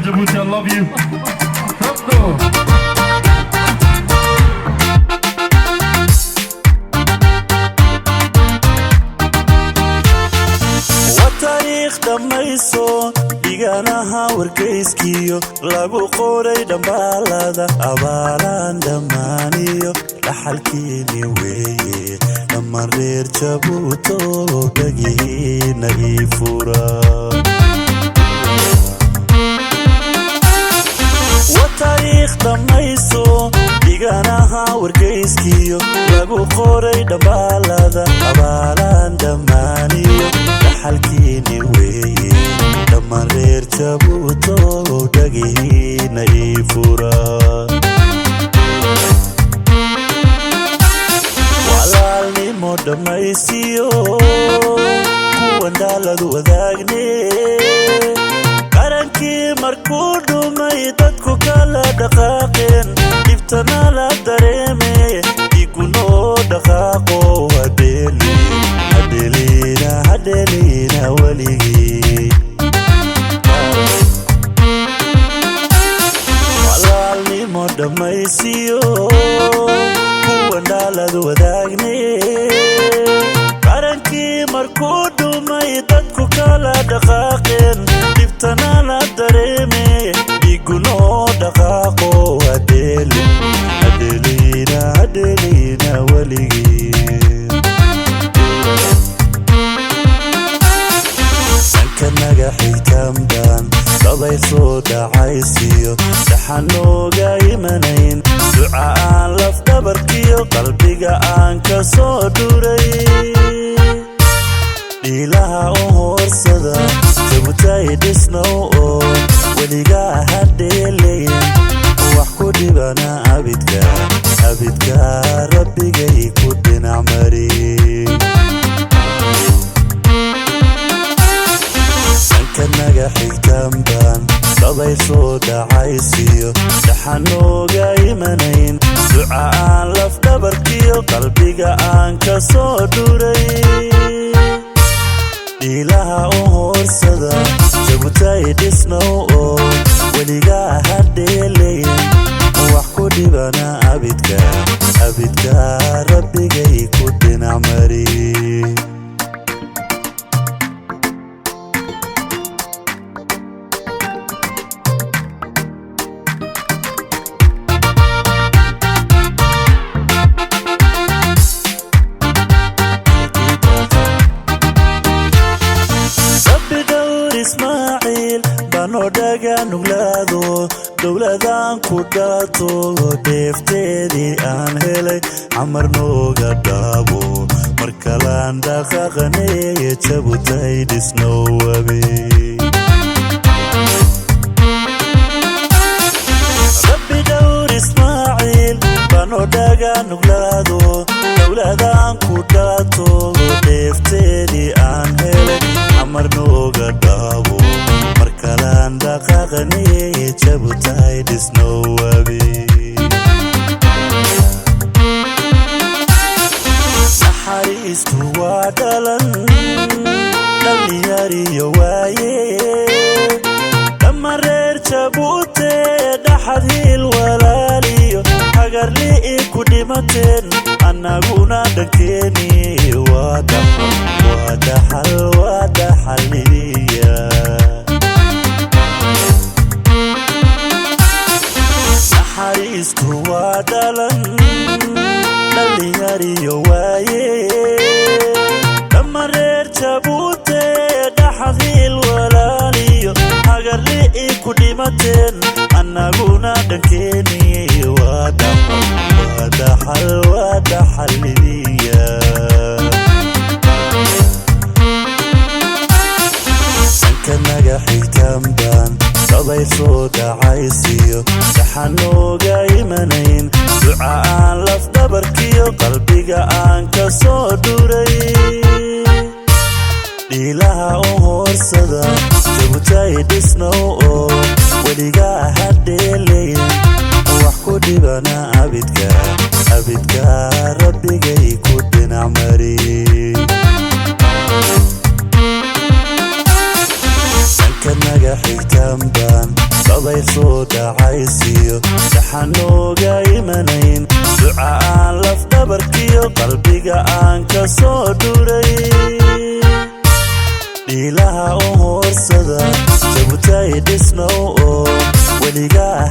Djibouti, I love you. Come وتاريخ دميسو ديغانها وركيسكيو لابو قوري دمبالادا أبالان دمانيو لحالكيني ويه لما رير جابوتو دقينا إيفورا وتاريخ دميسو ديغانها وركيسكيو لابو قوري دمبالادا أبالان دمانيو لحالكيني ويه لما رير جابوتو دقينا إيفورا walaalnimo dhamaysiyo kuwan daaladu wadaagne qarankii markuu dhumay dadku kala dhaqaaqeen dhibtana la dareeme igunoo dhaqaaqo hadeelina waligii walaalnimo dhamaysiyo wandaaladu wadaagne qarankii markuu dhumay dadku kala dhaqaaqeen dhibtana la dareeme igunoo dhaqaaqo hadeelina waligii sanka naga xigtaanbaan dabayl soo dhacaysiyo saxanooga imanayn duca aan laf dhabarkiyo qalbiga aan ka soo dhuray dhiilaha u hoorsada jabutay dhisnow oo weligaa hadheelayn wax ku dhibana abidka rabbigay ku dhinac mari sanka naga xigtaanbaan dabayl soo dhacaysiyo saxanooga imanayn duca aan laf dhabarkiyo qalbiga aan ka soo dhuray dhiilaha u hoorsada jabutay dhisnow oo weligaa hadheelayn wax ku dhibana abidka rabbigay ku dhinac mari إسماعيل بانو داقا نغلادو دولدان كوداتو ديفتيدي آن هيلي عمر نوغا دابو مركالان داقاقني يتشابوتاي ديسنو وابي ربي دور إسماعيل بانو داقا نغلادو دولدان كوداتو ديفتيدي آن هيلي عمر نوغا دابو مركالان داقاقني يتشابوتاي ديسنو وابي نحاريستو وادالن دلياري يوايه لما رير جابوتي دحدي الولاليو حقر لي إيكو ديمتين أناقونا دكيني وادحل ليا نحاريستو وادالن دلياري يوايه لما رير جابوتي دحدي الولاليو حقر لي إيكو ديمتين أناقونا دكيني وادحل ليا sanka naga xigtaanbaan dabayl soo dhacaysiyo saxanooga imanayn duca aan laf dhabarkiyo qalbiga aan ka soo dhuray dhiilaha u hoorsada jabutay dhisnow oo weligaa hadheelayn wax ku dhibana abidka rabbigay ku dhinac mari sanka naga xigtaanbaan dabay soo dhacaysiyo saxanooga imanayn duca aan laf dhabarkiyo qalbiga aan ka soo dhuray dhiilaha u hoorsada jabutay dhisnow oo weligaa